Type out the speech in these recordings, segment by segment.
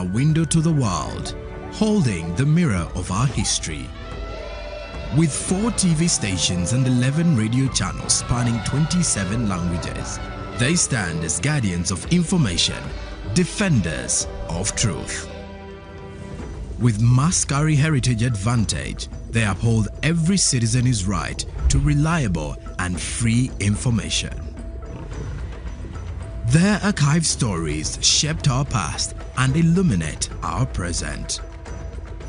A window to the world, holding the mirror of our history. With 4 TV stations and 11 radio channels spanning 27 languages, they stand as guardians of information, defenders of truth. With Mascari Heritage Advantage, they uphold every citizen's right to reliable and free information. Their archived stories shaped our past and illuminate our present.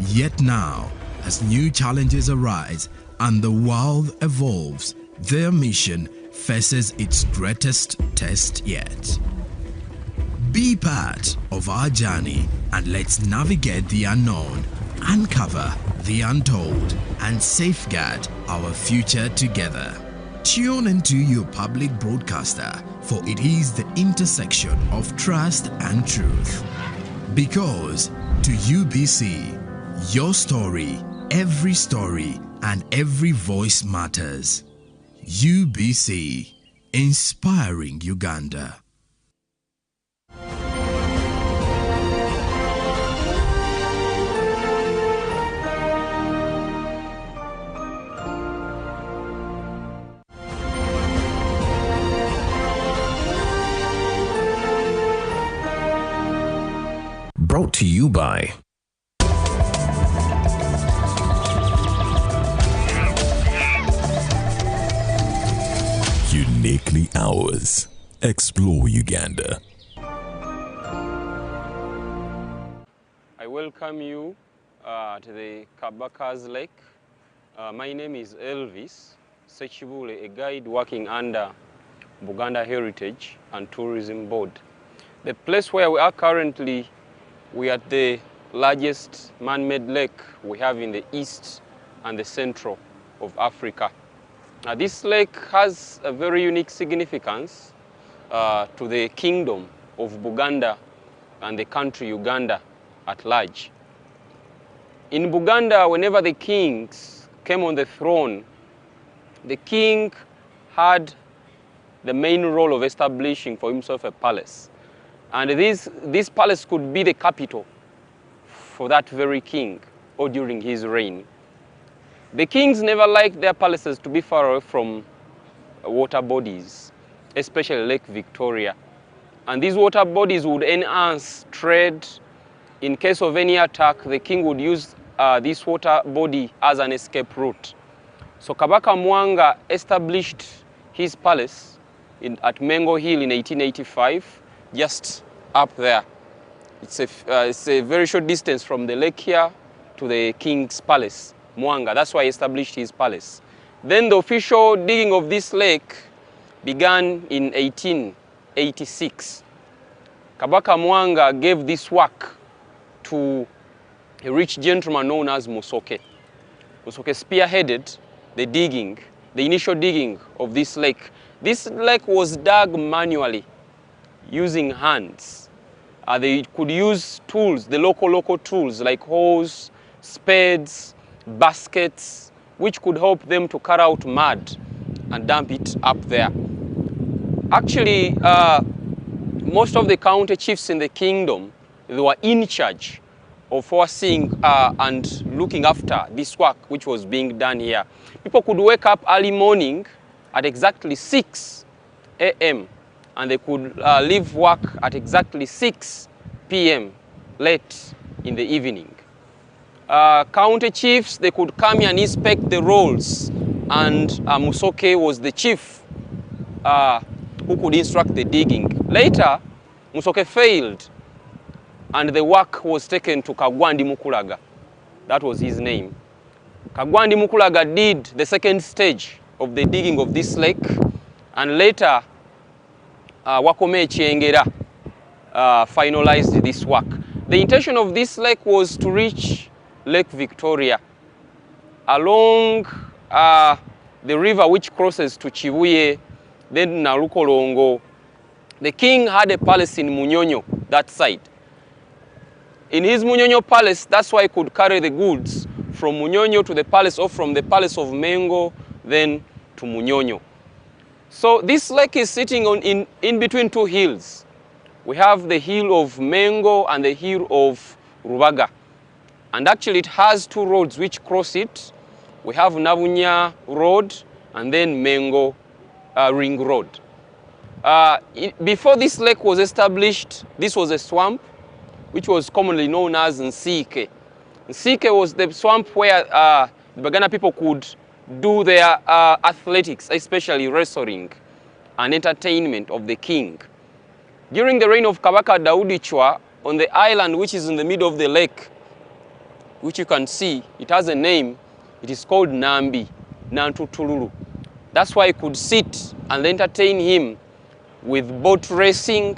Yet now, as new challenges arise and the world evolves, their mission faces its greatest test yet. Be part of our journey and let's navigate the unknown, uncover the untold, and safeguard our future together. Tune into your public broadcaster, for it is the intersection of trust and truth. Because to UBC, your story, and every voice matters. UBC, inspiring Uganda. Brought to you by Uniquely Ours. Explore Uganda. I welcome you to the Kabaka's Lake. My name is Elvis Sechibule, a guide working under Buganda Heritage and Tourism Board. The place where we are currently, we are at the largest man-made lake we have in the east and the central of Africa. Now, this lake has a very unique significance to the kingdom of Buganda and the country Uganda at large. In Buganda, whenever the kings came on the throne, the king had the main role of establishing for himself a palace. And this palace could be the capital for that very king or during his reign. The kings never liked their palaces to be far away from water bodies, especially Lake Victoria. And these water bodies would enhance trade. In case of any attack, the king would use this water body as an escape route. So Kabaka Mwanga established his palace at Mengo Hill in 1885. Just up there. It's a very short distance from the lake here to the king's palace, Mwanga. That's why he established his palace. Then the official digging of this lake began in 1886. Kabaka Mwanga gave this work to a rich gentleman known as Musoke. Musoke spearheaded the initial digging of this lake. This lake was dug manually, using hands. They could use tools, the local tools like hoes, spades, baskets, which could help them to cut out mud and dump it up there. Actually, most of the county chiefs in the kingdom, they were in charge of overseeing and looking after this work which was being done here. People could wake up early morning at exactly 6 a.m. and they could leave work at exactly 6 p.m. late in the evening. County chiefs, they could come here and inspect the rolls, and Musoke was the chief who could instruct the digging. Later, Musoke failed, and the work was taken to Kagwandi Mukulaga. That was his name. Kagwandi Mukulaga did the second stage of the digging of this lake, and later Wakome Chiengera finalized this work. The intention of this lake was to reach Lake Victoria along the river which crosses to Chibuye, then Narukolongo. The king had a palace in Munyonyo, that side. In his Munyonyo palace, that's why he could carry the goods from Munyonyo to the palace, or from the palace of Mengo, then to Munyonyo. So this lake is sitting in between two hills. we have the hill of Mengo and the hill of Rubaga. And actually it has two roads which cross it. We have Nabunya Road and then Mengo Ring Road. Before this lake was established, this was a swamp which was commonly known as Nsike. Nsike was the swamp where the Baganda people could do their athletics, especially wrestling and entertainment of the king. During the reign of Kabaka Daudi Chwa, on the island which is in the middle of the lake, which you can see, it has a name. It is called Nambi, Nantutululu. That's why I could sit and entertain him with boat racing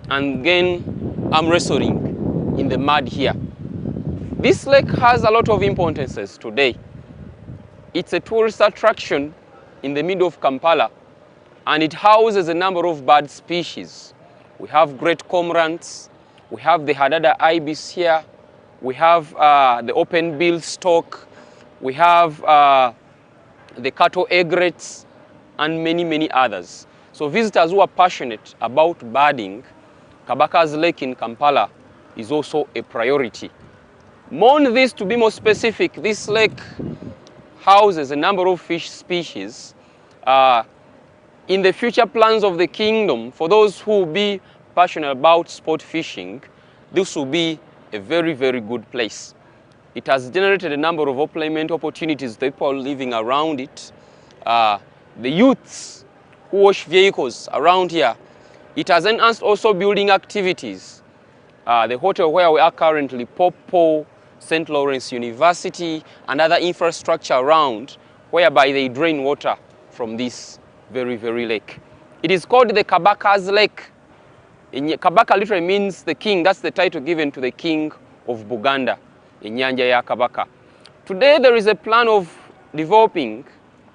and then arm wrestling in the mud here. This lake has a lot of importances today. It's a tourist attraction in the middle of Kampala, and it houses a number of bird species. We have great cormorants, we have the Hadada ibis here, we have the open-billed stork, we have the cattle egrets, and many, many others. So visitors who are passionate about birding, Kabaka's Lake in Kampala is also a priority. More on this, to be more specific, this lake houses a number of fish species. In the future plans of the kingdom, for those who will be passionate about sport fishing, this will be a very, very good place. It has generated a number of employment opportunities to people living around it. The youths who wash vehicles around here. It has enhanced also building activities. The hotel where we are currently, Popo, St. Lawrence University, and other infrastructure around, whereby they drain water from this very, very lake. It is called the Kabaka's Lake. Kabaka literally means the king. That's the title given to the king of Buganda, Inyanja ya Kabaka. Today there is a plan of developing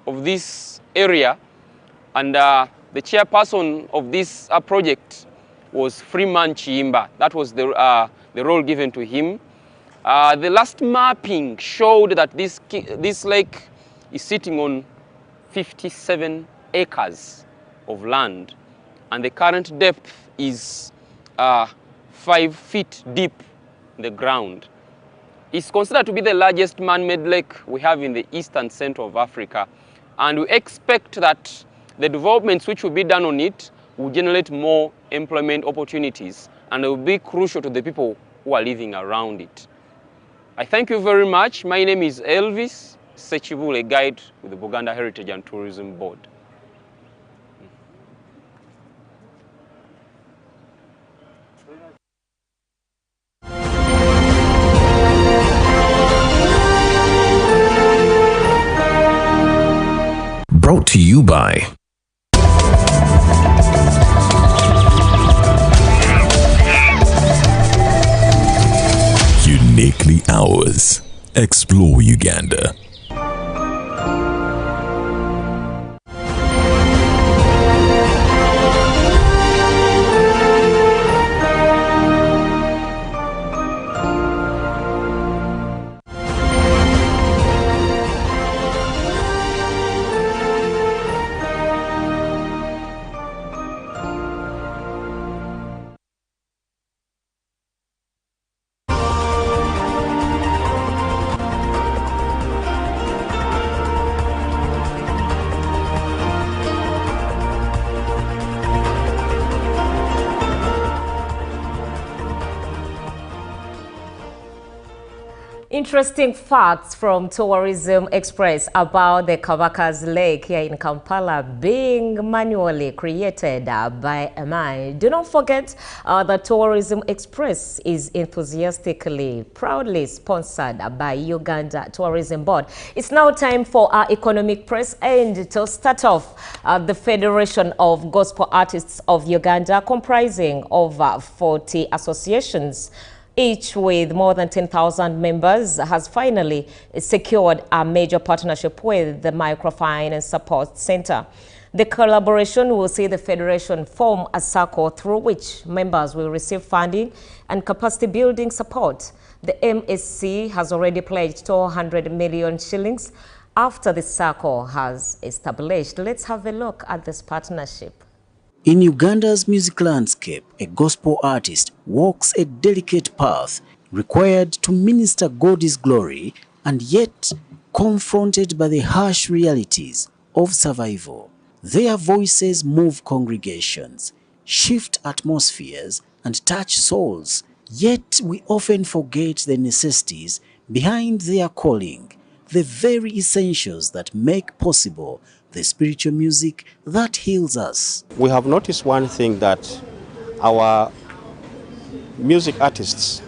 of this area, and the chairperson of this project was Freeman Chiimba. That was the role given to him. The last mapping showed that this lake is sitting on 57 acres of land, and the current depth is 5 feet deep in the ground. It's considered to be the largest man-made lake we have in the eastern center of Africa, and we expect that the developments which will be done on it will generate more employment opportunities, and it will be crucial to the people who are living around it. I thank you very much. My name is Elvis Sechibule, a guide with the Buganda Heritage and Tourism Board. Brought to you by Uniquely Ours. Explore Uganda. Interesting facts from Tourism Express about the Kabaka's Lake here in Kampala being manually created by a man. Do not forget that Tourism Express is enthusiastically, proudly sponsored by Uganda Tourism Board. It's now time for our economic press, and to start off, the Federation of Gospel Artists of Uganda, comprising over 40 associations, each with more than 10,000 members, has finally secured a major partnership with the Microfinance Support Center. The collaboration will see the Federation form a circle through which members will receive funding and capacity building support. The MSC has already pledged 200 million shillings after the circle has established. Let's have a look at this partnership. In Uganda's music landscape, a gospel artist walks a delicate path required to minister God's glory and yet confronted by the harsh realities of survival. Their voices move congregations, shift atmospheres, and touch souls, yet we often forget the necessities behind their calling, the very essentials that make possible the spiritual music that heals us. We have noticed one thing, that our music artists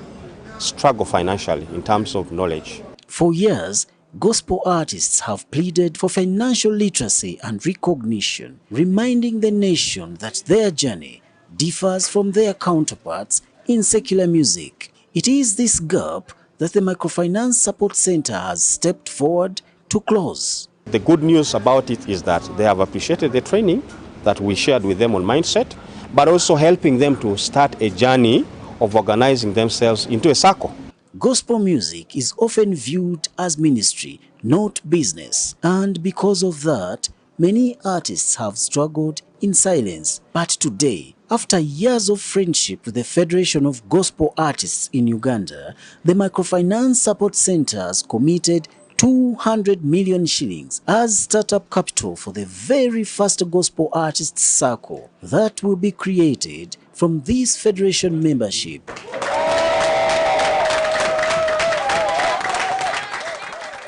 struggle financially in terms of knowledge. For years, gospel artists have pleaded for financial literacy and recognition, reminding the nation that their journey differs from their counterparts in secular music. It is this gap that the Microfinance Support Center has stepped forward to close. The good news about it is that they have appreciated the training that we shared with them on mindset, but also helping them to start a journey of organizing themselves into a circle. Gospel music is often viewed as ministry, not business, and because of that, many artists have struggled in silence. But today, after years of friendship with the Federation of Gospel Artists in Uganda, the Microfinance Support Center has committed 200 million shillings as startup capital for the very first gospel artists circle that will be created from this federation membership.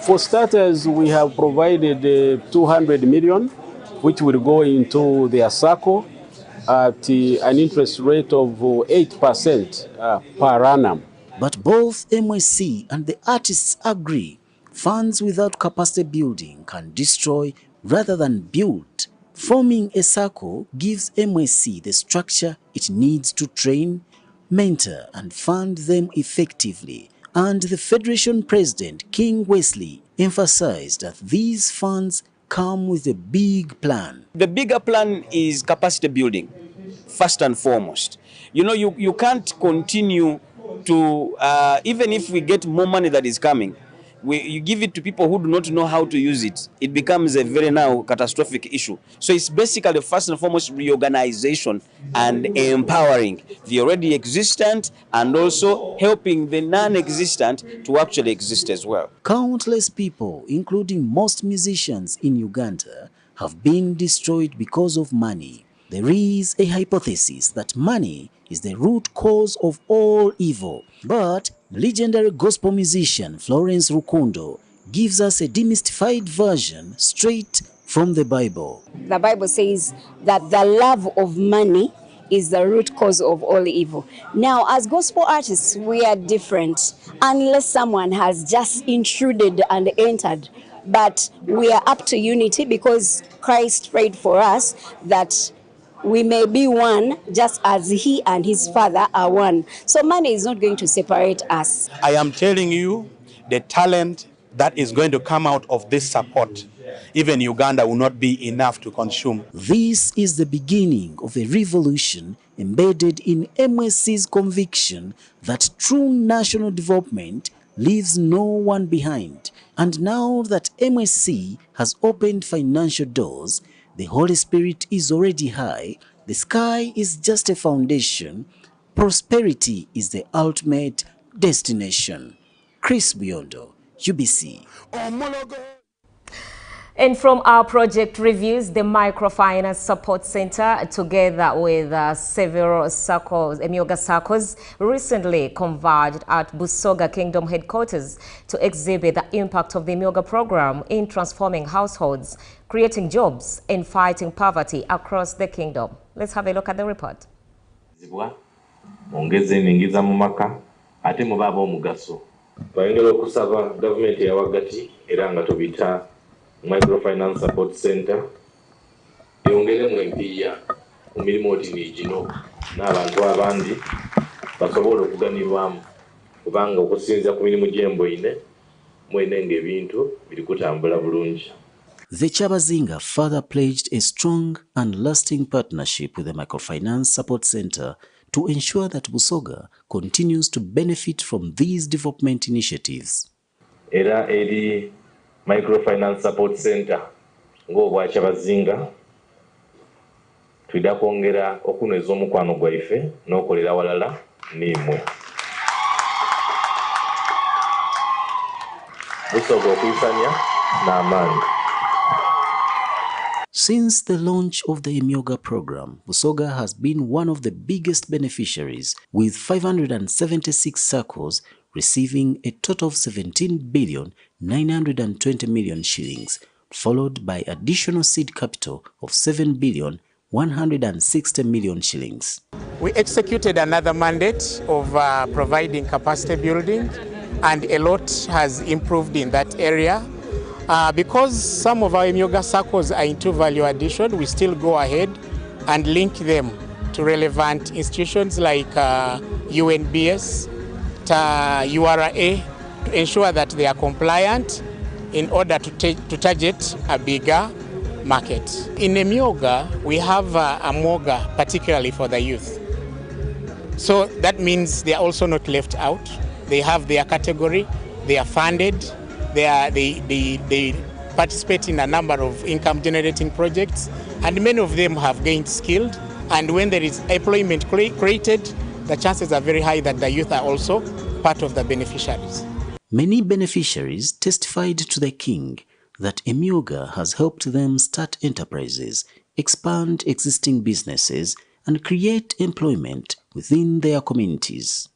For starters, we have provided 200 million, which will go into their circle at an interest rate of 8% per annum. But both MSC and the artists agree funds without capacity building can destroy rather than build. Forming a circle gives MSC the structure it needs to train, mentor, and fund them effectively. And the Federation President, King Wesley, emphasized that these funds come with a big plan. The bigger plan is capacity building, first and foremost. You know, you can't continue to, even if we get more money that is coming, you give it to people who do not know how to use it, it becomes a very now catastrophic issue. So it's basically first and foremost reorganization and empowering the already existent and also helping the non-existent to actually exist as well. Countless people, including most musicians in Uganda, have been destroyed because of money. There is a hypothesis that money is the root cause of all evil. But legendary gospel musician Florence Rukundo gives us a demystified version straight from the Bible. The Bible says that the love of money is the root cause of all evil. Now, as gospel artists, we are different unless someone has just intruded and entered. But we are up to unity because Christ prayed for us that we may be one just as he and his Father are one. So money is not going to separate us. I am telling you, the talent that is going to come out of this support, even Uganda will not be enough to consume. This is the beginning of a revolution embedded in MSC's conviction that true national development leaves no one behind. And now that MSC has opened financial doors, the Holy Spirit is already high, the sky is just a foundation, prosperity is the ultimate destination. Chris Biondo, UBC. And from our project reviews, the Microfinance Support Center, together with several circles, Emyoga circles, recently converged at Busoga Kingdom headquarters to exhibit the impact of the Emyoga program in transforming households, creating jobs, and fighting poverty across the kingdom. Let's have a look at the report. Microfinance Support Center yongere mwempiya umilimo tinijino n'abantu abandi basobola okuganirwamu kubanga okusinza ku mirimu gyembo ine mwenenge ebintu biri kutambula bulungi. The Chabazinga further pledged a strong and lasting partnership with the Microfinance Support Center to ensure that Busoga continues to benefit from these development initiatives. Era eri Microfinance Support Center ng'obwa Chabazinga Tuida kwongera okunyweza omukwano gwaife n'okolera walala n'imwe. Busoga okuyisanya n'amaanyi. Since the launch of the Emyoga program, Busoga has been one of the biggest beneficiaries, with 576 circles receiving a total of 17,920 million shillings, followed by additional seed capital of 7,160 million shillings. We executed another mandate of providing capacity building, and a lot has improved in that area. Because some of our Emyoga circles are into value addition, we still go ahead and link them to relevant institutions like UNBS, URA, to ensure that they are compliant in order to target a bigger market. In Emyoga, we have a Moga particularly for the youth. So that means they are also not left out. They have their category, they are funded, they participate in a number of income generating projects, and many of them have gained skilled. And when there is employment created, the chances are very high that the youth are also part of the beneficiaries. Many beneficiaries testified to the king that Emyoga has helped them start enterprises, expand existing businesses, and create employment within their communities.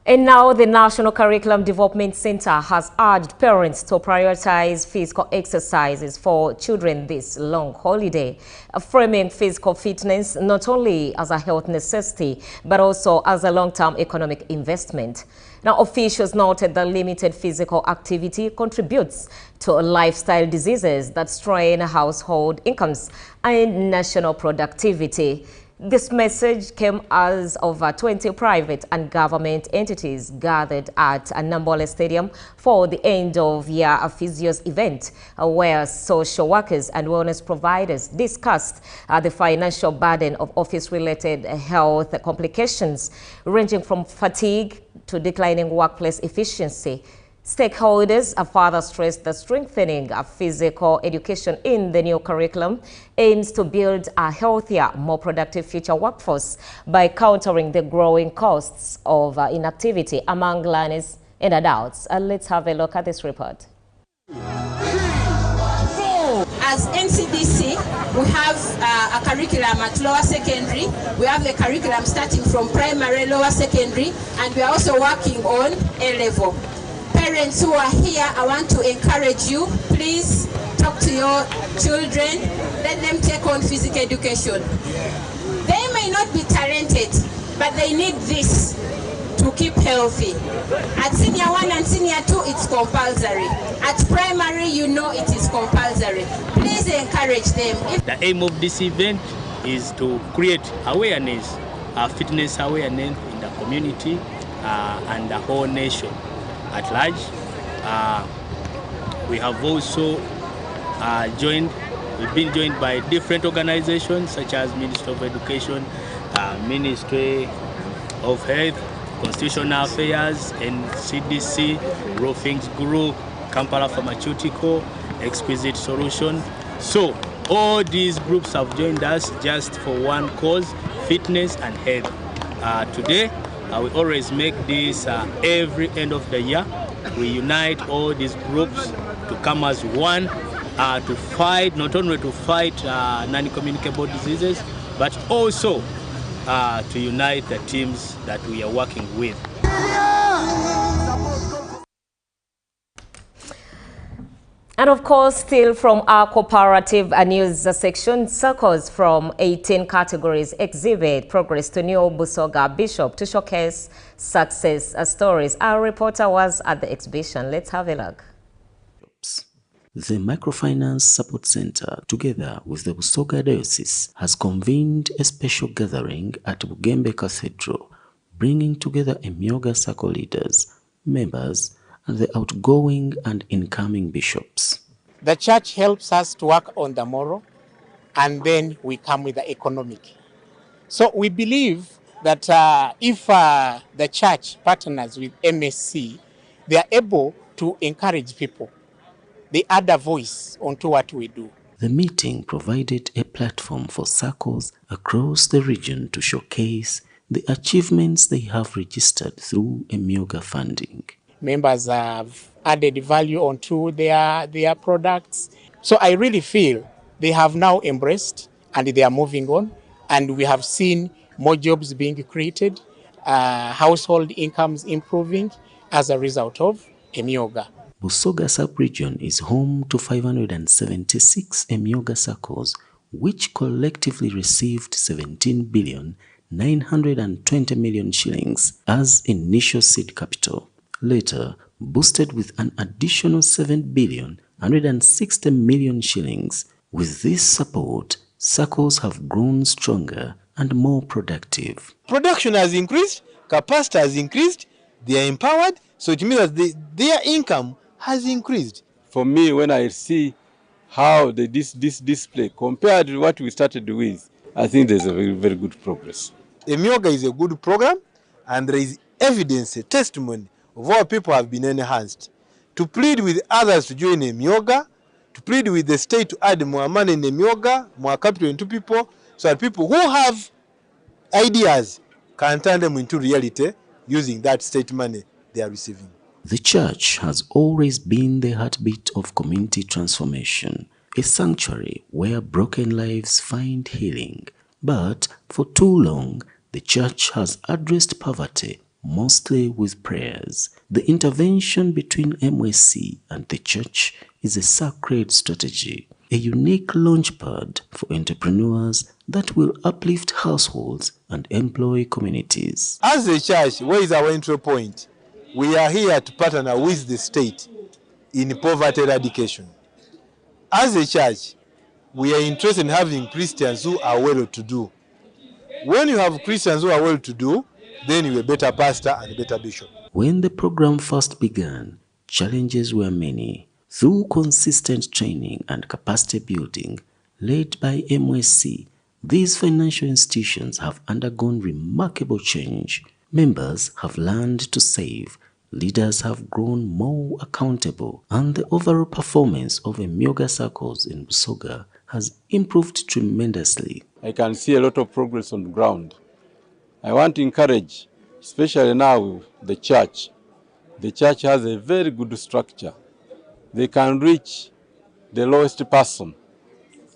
And now the National Curriculum Development Center has urged parents to prioritize physical exercises for children this long holiday, framing physical fitness not only as a health necessity, but also as a long-term economic investment. Now, officials noted that limited physical activity contributes to lifestyle diseases that strain household incomes and national productivity. This message came as over 20 private and government entities gathered at Nambole Stadium for the end-of-year physios event, where social workers and wellness providers discussed the financial burden of office-related health complications, ranging from fatigue to declining workplace efficiency. Stakeholders have further stressed that strengthening physical education in the new curriculum aims to build a healthier, more productive future workforce by countering the growing costs of inactivity among learners and adults. Let's have a look at this report. As NCDC, we have a curriculum at lower secondary. We have a curriculum starting from primary, lower secondary, and we are also working on A-level. Parents who are here, I want to encourage you, please talk to your children, let them take on physical education. They may not be talented, but they need this to keep healthy. At senior 1 and senior 2, it's compulsory. At primary, you know it is compulsory. Please encourage them. The aim of this event is to create awareness, fitness awareness in the community and the whole nation at large. We have also we've been joined by different organizations such as Ministry of Education, Ministry of Health, Constitutional Affairs, and CDC, Roofing Group, Kampala Pharmaceutical, Exquisite Solution. So all these groups have joined us just for one cause, fitness and health. Today, we always make this every end of the year. We unite all these groups to come as one to fight, not only to fight non-communicable diseases, but also to unite the teams that we are working with. And of course, still from our cooperative news section, circles from 18 categories exhibit progress to new Busoga Bishop to showcase success stories. Our reporter was at the exhibition. Let's have a look. The Microfinance Support Center, together with the Busoga Diocese, has convened a special gathering at Bugembe Cathedral, bringing together Emyoga Circle leaders, members, and the outgoing and incoming bishops. The church helps us to work on the moral, and then we come with the economic. So we believe that if the church partners with MSC, they are able to encourage people. They add a voice onto what we do. The meeting provided a platform for circles across the region to showcase the achievements they have registered through Emyoga funding. Members have added value onto their products. So I really feel they have now embraced and they are moving on. And we have seen more jobs being created, household incomes improving as a result of Emyoga. Busoga sub-region is home to 576 Emyoga circles, which collectively received 17 billion 920 million shillings as initial seed capital. Later, boosted with an additional 7 billion 160 million shillings. With this support, circles have grown stronger and more productive. Production has increased, capacity has increased, they are empowered, so it means that their income has increased. For me, when I see how this display compared to what we started with, I think there's a very, very good progress. Emyoga is a good program, and there is evidence, a testimony of how people have been enhanced. To plead with others to join Emyoga, to plead with the state to add more money in Emyoga, more capital into people, so that people who have ideas can turn them into reality using that state money they are receiving. The church has always been the heartbeat of community transformation, a sanctuary where broken lives find healing. But for too long, the church has addressed poverty mostly with prayers. The intervention between MSC and the church is a sacred strategy, a unique launchpad for entrepreneurs that will uplift households and employ communities. As a church, where is our entry point? We are here to partner with the state in poverty eradication. As a church, we are interested in having Christians who are well-to-do. When you have Christians who are well-to-do, then you're a better pastor and a better bishop. When the program first began, challenges were many. Through consistent training and capacity building led by MSC, these financial institutions have undergone remarkable change. Members have learned to save, leaders have grown more accountable, and the overall performance of Emyoga circles in Busoga has improved tremendously. I can see a lot of progress on the ground. I want to encourage, especially now the church. The church has a very good structure. They can reach the lowest person.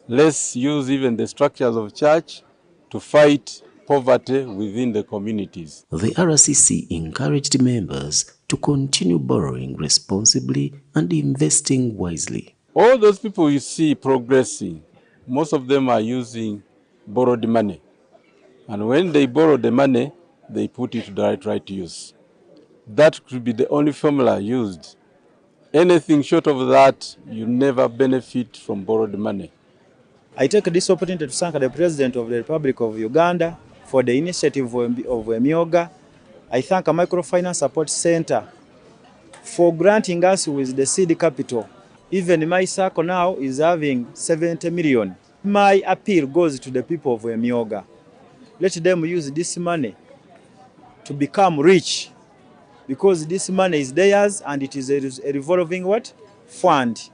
Let's use even the structures of church to fight poverty within the communities. The RCC encouraged members to continue borrowing responsibly and investing wisely. All those people you see progressing, most of them are using borrowed money. And when they borrow the money, they put it to the right use. That could be the only formula used. Anything short of that, you never benefit from borrowed money. I take this opportunity to thank the President of the Republic of Uganda for the initiative of Emyoga. I thank a Microfinance Support Center for granting us with the seed capital. Even my circle now is having 70 million. My appeal goes to the people of Emyoga. Let them use this money to become rich, because this money is theirs and it is a revolving fund,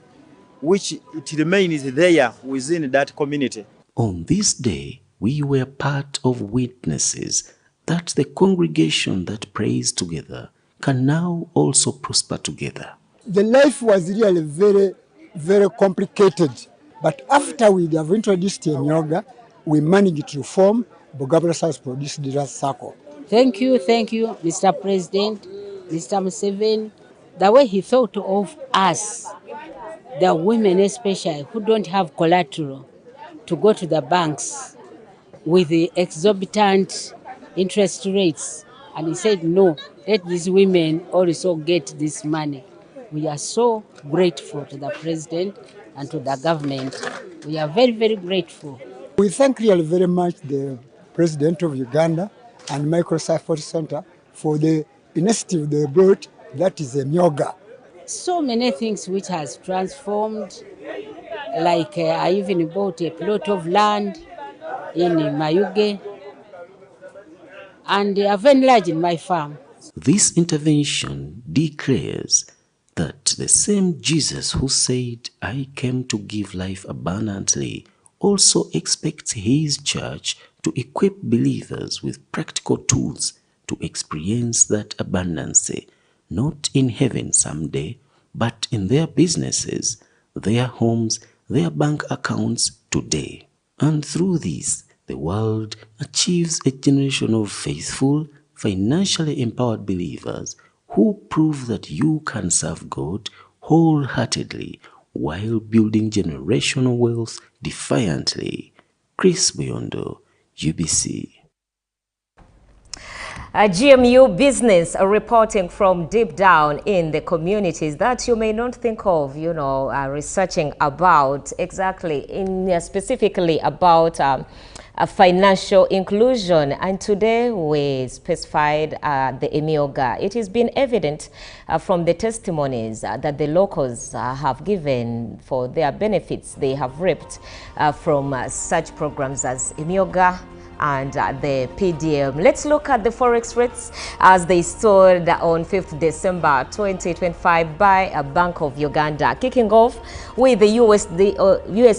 which it remains there within that community. On this day, we were part of witnesses that the congregation that prays together can now also prosper together. The life was really very, very complicated. But after we have introduced Emyoga, we managed to form Bugabra South Produce Dealers Circle. Thank you, Mr. President, Mr. Museveni. The way he thought of us, the women especially, who don't have collateral, to go to the banks with the exorbitant interest rates. And he said, no, let these women also get this money. We are so grateful to the president and to the government. We are very, very grateful. We thank really very much the president of Uganda and Microsoft Center for the initiative they brought, that is a Myoga. So many things which has transformed, like I even bought a plot of land in Mayuge, and I've enlarged my farm. This intervention declares that the same Jesus who said, "I came to give life abundantly," also expects his church to equip believers with practical tools to experience that abundance, not in heaven someday, but in their businesses, their homes, their bank accounts today. And through this, the world achieves a generation of faithful, financially empowered believers who prove that you can serve God wholeheartedly while building generational wealth defiantly. Chris Buyondo, UBC. GMU Business reporting from deep down in the communities that you may not think of, researching about exactly, specifically about financial inclusion. And today we specified the Emyoga. It has been evident from the testimonies that the locals have given for their benefits they have reaped from such programs as Emyoga and the PDM. Let's look at the forex rates as they stood on 5th December 2025 by a Bank of Uganda. Kicking off with the US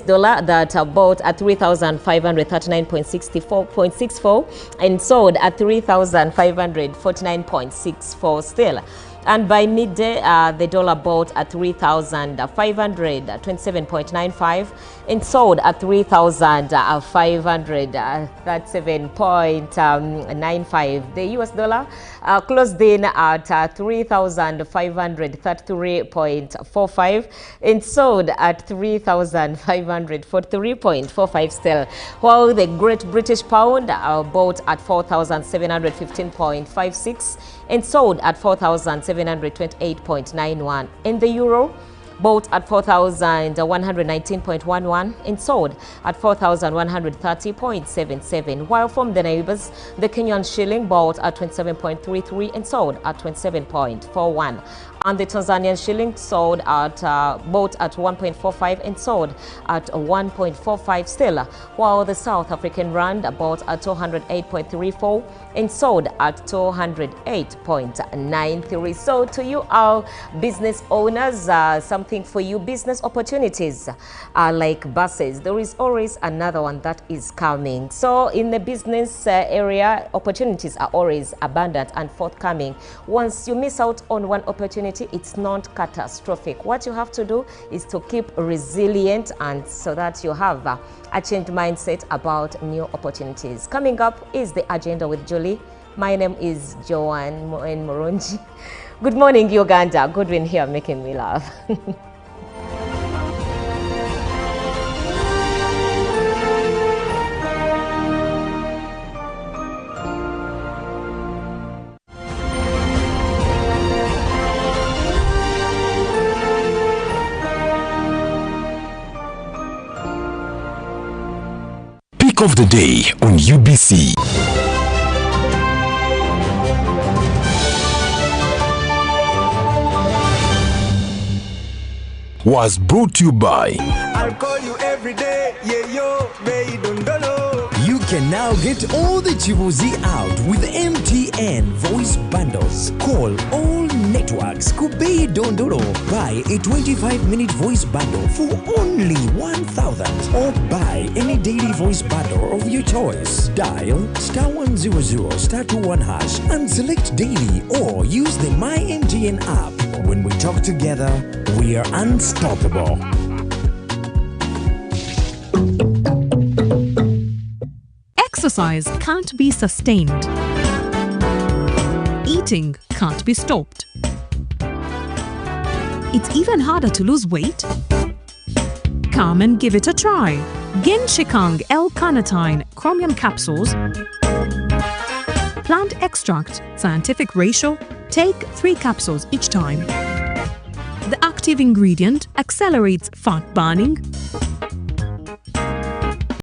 dollar that bought at 3,539.64 and sold at 3,549.64 still. And by midday, the dollar bought at 3,527.95 and sold at 3,537.95. The US dollar closed in at 3,533.45 and sold at 3,543.45 still. While the Great British Pound bought at 4,715.56 and sold at 4,728.91. And the euro bought at 4,119.11 and sold at 4,130.77. While from the neighbors, the Kenyan shilling bought at 27.33 and sold at 27.41. And the Tanzanian shilling sold at bought at 1.45 and sold at 1.45 still, while the South African rand bought at 208.34 and sold at 208.93. So to you, our business owners, something for you, business opportunities are like buses. There is always another one that is coming. So in the business area, opportunities are always abundant and forthcoming. Once you miss out on one opportunity, it's not catastrophic. What you have to do is to keep resilient, and so that you have a changed mindset about new opportunities. Coming up is the agenda with Julie. My name is Joanne Moronji. Good morning, Uganda. Goodwin here making me laugh. Of the day on UBC. Was brought to you by I'll call you every day, yeah yo, baby dondolo. You can now get all the Chibuzi out with MTN voice bundles. Call all networks. Kubei Dondoro. Buy a 25-minute voice bundle for only 1,000, or buy any daily voice bundle of your choice. Dial *100 *21# and select daily, or use the My MTN app. When we talk together, we are unstoppable. Exercise can't be sustained. Eating can't be stopped. It's even harder to lose weight. Come and give it a try. Genshikang L-carnitine chromium capsules. Plant extract, scientific ratio. Take 3 capsules each time. active ingredient accelerates fat burning,